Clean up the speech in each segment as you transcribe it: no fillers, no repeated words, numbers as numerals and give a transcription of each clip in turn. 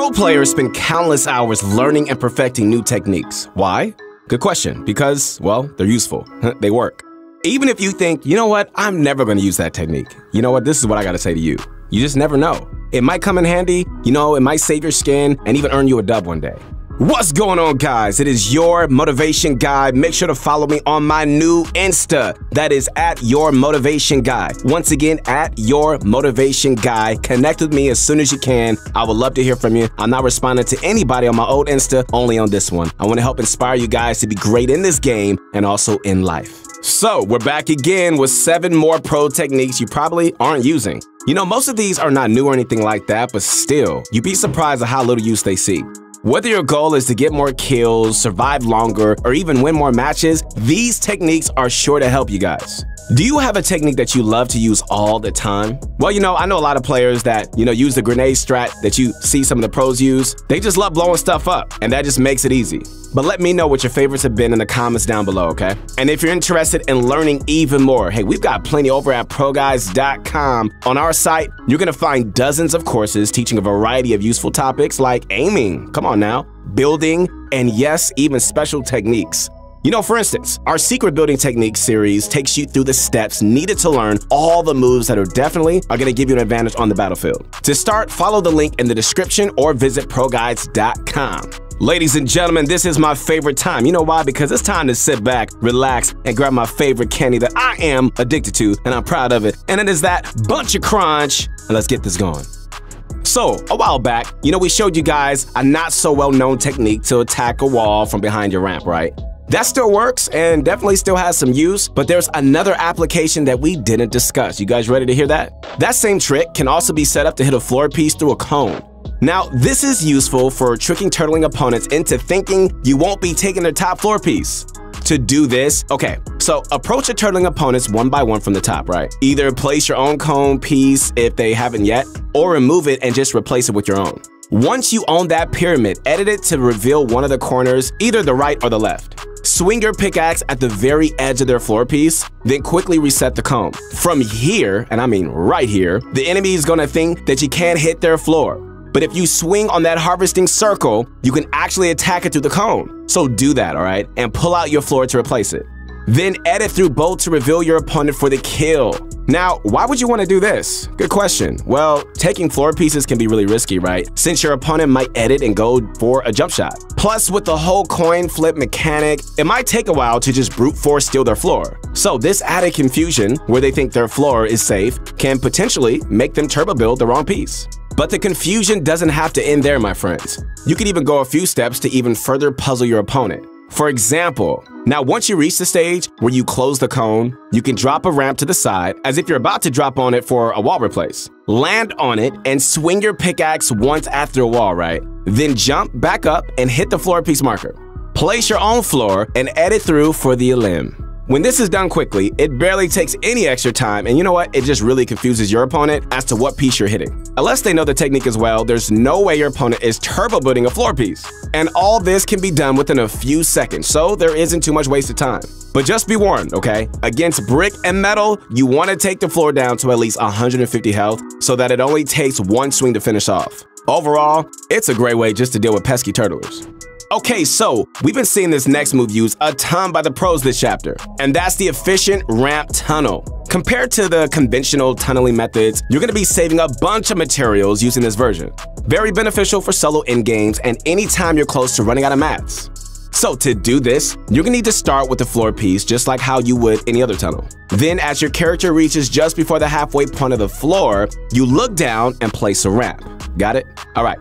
Pro players spend countless hours learning and perfecting new techniques. Why? Good question. Because, well, they're useful. They work. Even if you think, you know what, I'm never going to use that technique. You know what, this is what I got to say to you. You just never know. It might come in handy, it might save your skin and even earn you a dub one day. What's going on, guys? It is your motivation guy. Make sure to follow me on my new Insta. That is at your motivation guy. Once again, at your motivation guy. Connect with me as soon as you can. I would love to hear from you. I'm not responding to anybody on my old Insta, only on this one. I want to help inspire you guys to be great in this game and also in life. So we're back again with 7 more pro techniques you probably aren't using. Most of these are not new or anything like that, but still, you'd be surprised at how little use they see. Whether your goal is to get more kills, survive longer, or even win more matches, these techniques are sure to help you guys. Do you have a technique that you love to use all the time? Well, I know a lot of players that, use the grenade strat that you see some of the pros use. They just love blowing stuff up, and that just makes it easy. But let me know what your favorites have been in the comments down below, okay? And if you're interested in learning even more, hey, we've got plenty over at ProGuides.com. On our site, you're gonna find dozens of courses teaching a variety of useful topics like aiming, come on now, building, and yes, even special techniques. For instance, our Secret Building Techniques series takes you through the steps needed to learn all the moves that are going to give you an advantage on the battlefield. To start, follow the link in the description or visit ProGuides.com. Ladies and gentlemen, this is my favorite time. You know why? Because it's time to sit back, relax, and grab my favorite candy that I am addicted to, and I'm proud of it. And it is that Bunch of Crunch. And let's get this going. So, a while back, we showed you guys a not so well-known technique to attack a wall from behind your ramp, right? That still works and definitely still has some use, but there's another application that we didn't discuss. You guys ready to hear that? That same trick can also be set up to hit a floor piece through a cone. Now, this is useful for tricking turtling opponents into thinking you won't be taking their top floor piece. To do this, so approach your turtling opponents one by one from the top, right? Either place your own cone piece if they haven't yet, or remove it and just replace it with your own. Once you own that pyramid, edit it to reveal one of the corners, either the right or the left. Swing your pickaxe at the very edge of their floor piece, then quickly reset the cone. From here, and I mean right here, the enemy is gonna think that you can't hit their floor. But if you swing on that harvesting circle, you can actually attack it through the cone. So do that, all right? And pull out your floor to replace it. Then edit through both to reveal your opponent for the kill. Now, why would you want to do this? Good question. Well, taking floor pieces can be really risky, right? Since your opponent might edit and go for a jump shot. Plus, with the whole coin flip mechanic, it might take a while to just brute force steal their floor. So this added confusion, where they think their floor is safe, can potentially make them turbo build the wrong piece. But the confusion doesn't have to end there, my friends. You could even go a few steps to even further puzzle your opponent. For example, now once you reach the stage where you close the cone, you can drop a ramp to the side as if you're about to drop on it for a wall replace. Land on it and swing your pickaxe once after a wall, right? Then jump back up and hit the floor piece marker. Place your own floor and edit through for the elim. When this is done quickly, it barely takes any extra time, and you know what? It just really confuses your opponent as to what piece you're hitting. Unless they know the technique as well, there's no way your opponent is turbo building a floor piece. And all this can be done within a few seconds, so there isn't too much wasted time. But just be warned, okay? Against brick and metal, you want to take the floor down to at least 150 health so that it only takes one swing to finish off. Overall, it's a great way just to deal with pesky turtlers. Okay, so we've been seeing this next move used a ton by the pros this chapter, and that's the efficient ramp tunnel. Compared to the conventional tunneling methods, you're going to be saving a bunch of materials using this version. Very beneficial for solo endgames and anytime you're close to running out of mats. So to do this, you're going to need to start with the floor piece just like how you would any other tunnel. Then as your character reaches just before the halfway point of the floor, you look down and place a ramp. Got it? All right.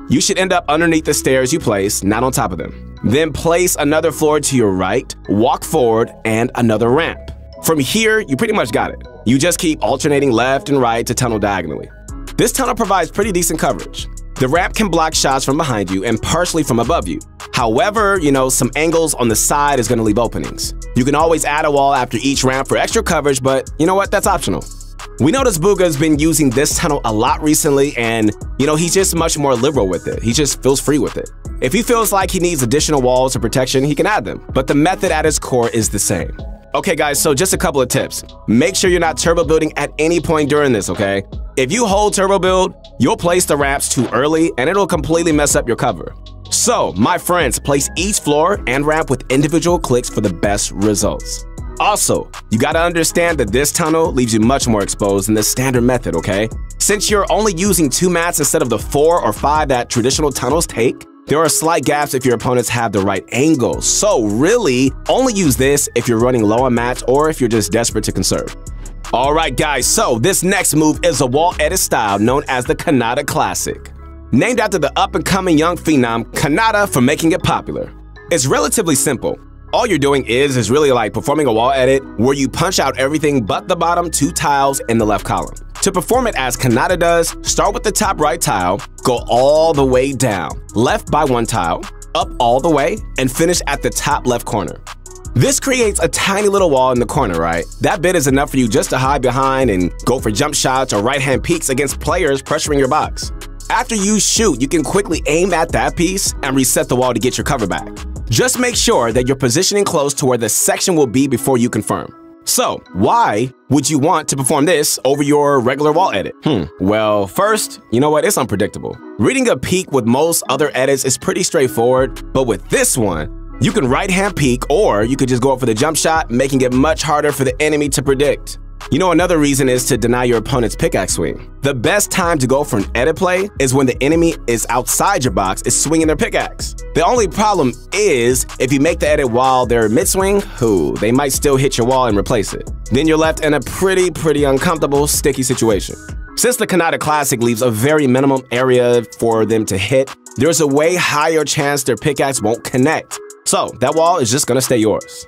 You should end up underneath the stairs you place, not on top of them. Then place another floor to your right, walk forward, and another ramp. From here, you pretty much got it. You just keep alternating left and right to tunnel diagonally. This tunnel provides pretty decent coverage. The ramp can block shots from behind you and partially from above you. However, some angles on the side is going to leave openings. You can always add a wall after each ramp for extra coverage, but you know what? That's optional. We notice Booga's been using this tunnel a lot recently, and he's just much more liberal with it. He just feels free with it. If he feels like he needs additional walls or protection, he can add them, but the method at its core is the same. Okay guys, so just a couple of tips. Make sure you're not turbo building at any point during this, okay? If you hold turbo build, you'll place the ramps too early and it'll completely mess up your cover. So, my friends, place each floor and ramp with individual clicks for the best results. Also, you gotta understand that this tunnel leaves you much more exposed than the standard method, okay? Since you're only using 2 mats instead of the 4 or 5 that traditional tunnels take, there are slight gaps if your opponents have the right angle. So really, only use this if you're running low on mats or if you're just desperate to conserve. Alright guys, so this next move is a wall edit style known as the Canada Classic. Named after the up-and-coming young phenom Canada for making it popular. It's relatively simple. All you're doing is really like performing a wall edit where you punch out everything but the bottom 2 tiles in the left column. To perform it as Canada does, start with the top right tile, go all the way down, left by 1 tile, up all the way, and finish at the top left corner. This creates a tiny little wall in the corner, right? That bit is enough for you just to hide behind and go for jump shots or right-hand peeks against players pressuring your box. After you shoot, you can quickly aim at that piece and reset the wall to get your cover back. Just make sure that you're positioning close to where the section will be before you confirm. So, why would you want to perform this over your regular wall edit? Well, first, you know what? It's unpredictable. Reading a peek with most other edits is pretty straightforward, but with this one, you can right-hand peek or you could just go up for the jump shot, making it much harder for the enemy to predict. You know, another reason is to deny your opponent's pickaxe swing. The best time to go for an edit play is when the enemy is outside your box, is swinging their pickaxe. The only problem is if you make the edit while they're mid-swing, they might still hit your wall and replace it. Then you're left in a pretty uncomfortable, sticky situation. Since the Canada Classic leaves a very minimum area for them to hit, there's a way higher chance their pickaxe won't connect. So that wall is just gonna stay yours.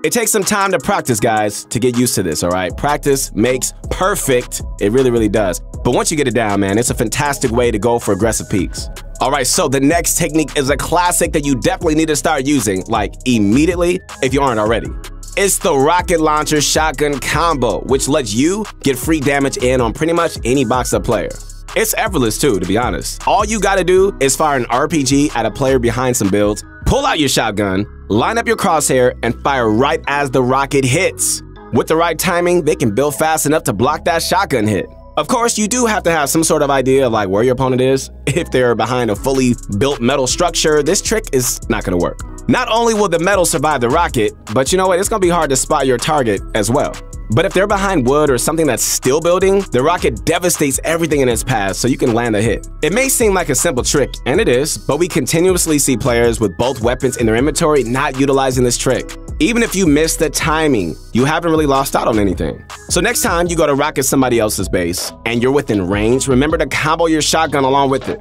It takes some time to practice, guys, to get used to this, all right? Practice makes perfect. It really does. But once you get it down, man, it's a fantastic way to go for aggressive peaks. All right, so the next technique is a classic that you definitely need to start using, like immediately, if you aren't already. It's the rocket launcher shotgun combo, which lets you get free damage in on pretty much any box-up player. It's effortless too, to be honest. All you gotta do is fire an RPG at a player behind some builds, pull out your shotgun, line up your crosshair, and fire right as the rocket hits. With the right timing, they can build fast enough to block that shotgun hit. Of course, you do have to have some sort of idea of like where your opponent is. If they're behind a fully built metal structure, this trick is not gonna work. Not only will the metal survive the rocket, but you know what, it's gonna be hard to spot your target as well. But if they're behind wood or something that's still building, the rocket devastates everything in its path so you can land a hit. It may seem like a simple trick, and it is, but we continuously see players with both weapons in their inventory not utilizing this trick. Even if you miss the timing, you haven't really lost out on anything. So next time you go to rocket somebody else's base and you're within range, remember to combo your shotgun along with it.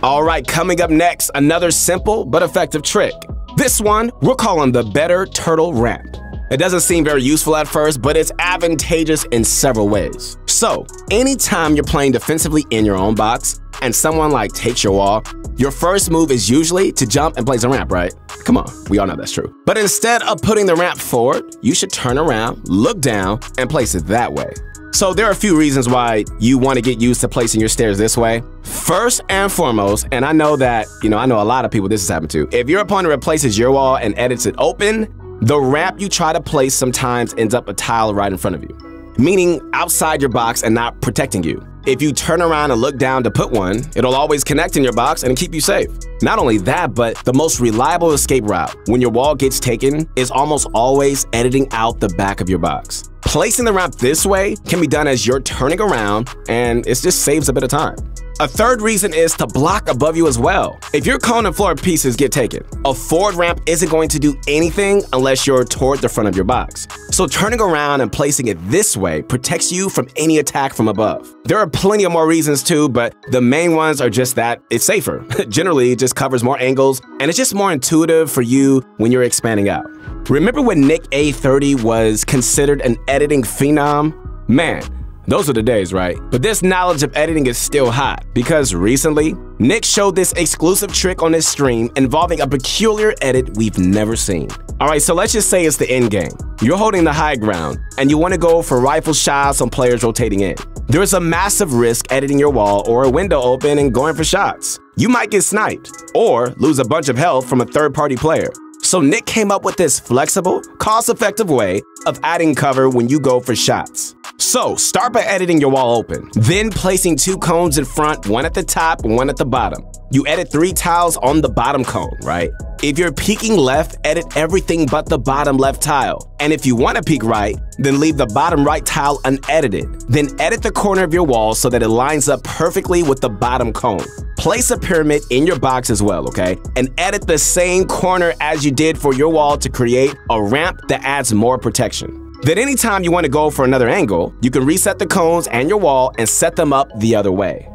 All right, coming up next, another simple but effective trick. This one we're calling the better turtle ramp. It doesn't seem very useful at first, but it's advantageous in several ways. So, anytime you're playing defensively in your own box and someone like takes your wall, your first move is usually to jump and place a ramp, right? Come on, we all know that's true. But instead of putting the ramp forward, you should turn around, look down, and place it that way. So there are a few reasons why you want to get used to placing your stairs this way. First and foremost, and I know that, I know a lot of people this has happened to. If your opponent replaces your wall and edits it open, the ramp you try to place sometimes ends up a tile right in front of you, meaning outside your box and not protecting you. If you turn around and look down to put one, it'll always connect in your box and keep you safe. Not only that, but the most reliable escape route when your wall gets taken is almost always editing out the back of your box. Placing the ramp this way can be done as you're turning around, and it just saves a bit of time. A third reason is to block above you as well. If your cone and floor pieces get taken, a forward ramp isn't going to do anything unless you're toward the front of your box. So turning around and placing it this way protects you from any attack from above. There are plenty of more reasons too, but the main ones are just that it's safer. Generally, it just covers more angles, and it's just more intuitive for you when you're expanding out. Remember when Nick A30 was considered an editing phenom? Man, those are the days, right? But this knowledge of editing is still hot because recently, Nick showed this exclusive trick on his stream involving a peculiar edit we've never seen. All right, so let's just say it's the end game. You're holding the high ground and you want to go for rifle shots on players rotating in. There's a massive risk editing your wall or a window open and going for shots. You might get sniped or lose a bunch of health from a third-party player. So Nick came up with this flexible, cost-effective way of adding cover when you go for shots. So start by editing your wall open, then placing 2 cones in front, one at the top, one at the bottom. You edit 3 tiles on the bottom cone, right? If you're peeking left, edit everything but the bottom left tile. And if you want to peek right, then leave the bottom right tile unedited. Then edit the corner of your wall so that it lines up perfectly with the bottom cone. Place a pyramid in your box as well, okay? And edit the same corner as you did for your wall to create a ramp that adds more protection. Then anytime you want to go for another angle, you can reset the cones and your wall and set them up the other way.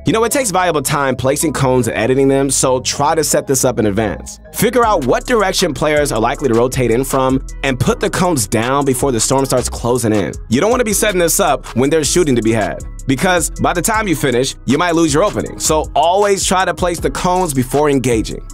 You know, it takes valuable time placing cones and editing them, so try to set this up in advance. Figure out what direction players are likely to rotate in from and put the cones down before the storm starts closing in. You don't want to be setting this up when there's shooting to be had, because by the time you finish, you might lose your opening. So always try to place the cones before engaging.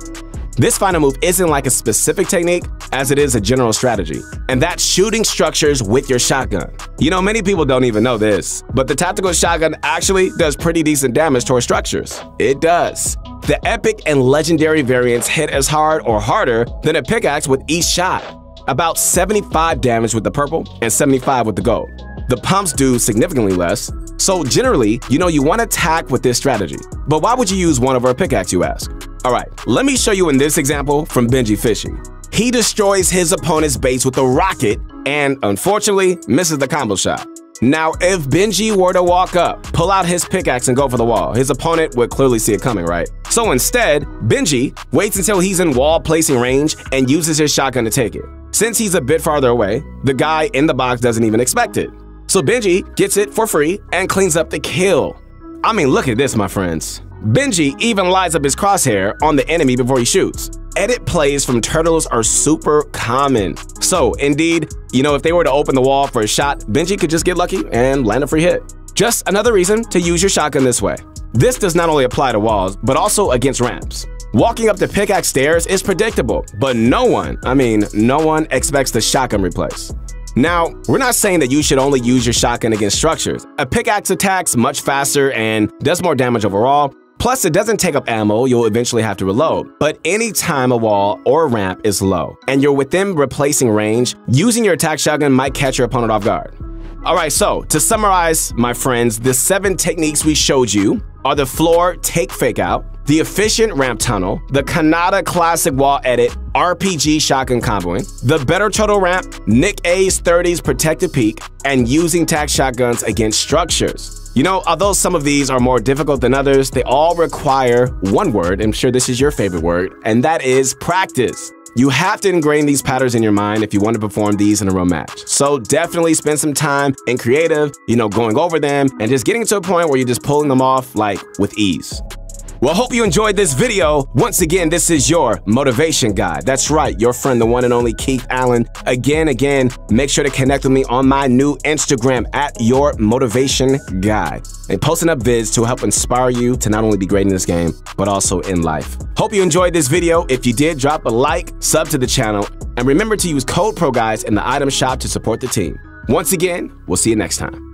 This final move isn't like a specific technique, as it is a general strategy, and that's shooting structures with your shotgun. You know, many people don't even know this, but the tactical shotgun actually does pretty decent damage towards structures. It does. The epic and legendary variants hit as hard or harder than a pickaxe with each shot. About 75 damage with the purple and 75 with the gold. The pumps do significantly less, so generally, you know you want to attack with this strategy. But why would you use one over a pickaxe, you ask? Alright, let me show you in this example from Benji Fishing. He destroys his opponent's base with a rocket and, unfortunately, misses the combo shot. Now, if Benji were to walk up, pull out his pickaxe and go for the wall, his opponent would clearly see it coming, right? So instead, Benji waits until he's in wall placing range and uses his shotgun to take it. Since he's a bit farther away, the guy in the box doesn't even expect it. So Benji gets it for free and cleans up the kill. I mean, look at this, my friends. Benji even lines up his crosshair on the enemy before he shoots. Edit plays from turtles are super common. So indeed, you know, if they were to open the wall for a shot, Benji could just get lucky and land a free hit. Just another reason to use your shotgun this way. This does not only apply to walls, but also against ramps. Walking up the pickaxe stairs is predictable, but no one expects the shotgun replace. Now, we're not saying that you should only use your shotgun against structures. A pickaxe attacks much faster and does more damage overall. Plus, it doesn't take up ammo you'll eventually have to reload. But anytime a wall or a ramp is low and you're within replacing range, using your attack shotgun might catch your opponent off guard. Alright, so to summarize, my friends, the 7 techniques we showed you are the floor take fake out, the efficient ramp tunnel, the Canada classic wall edit, RPG shotgun comboing, the better turtle ramp, Nick A's 30s protected peak, and using tac shotguns against structures. You know, although some of these are more difficult than others, they all require one word. I'm sure this is your favorite word, and that is practice. You have to ingrain these patterns in your mind if you want to perform these in a real match. So definitely spend some time in creative, you know, going over them and just getting to a point where you're just pulling them off like with ease. Well, hope you enjoyed this video. Once again, this is your motivation guide. That's right, your friend, the one and only Keith Allen. Again, make sure to connect with me on my new Instagram at your motivation guide. And posting up vids to help inspire you to not only be great in this game, but also in life. Hope you enjoyed this video. If you did, drop a like, sub to the channel, and remember to use code PROGUYS in the item shop to support the team. Once again, we'll see you next time.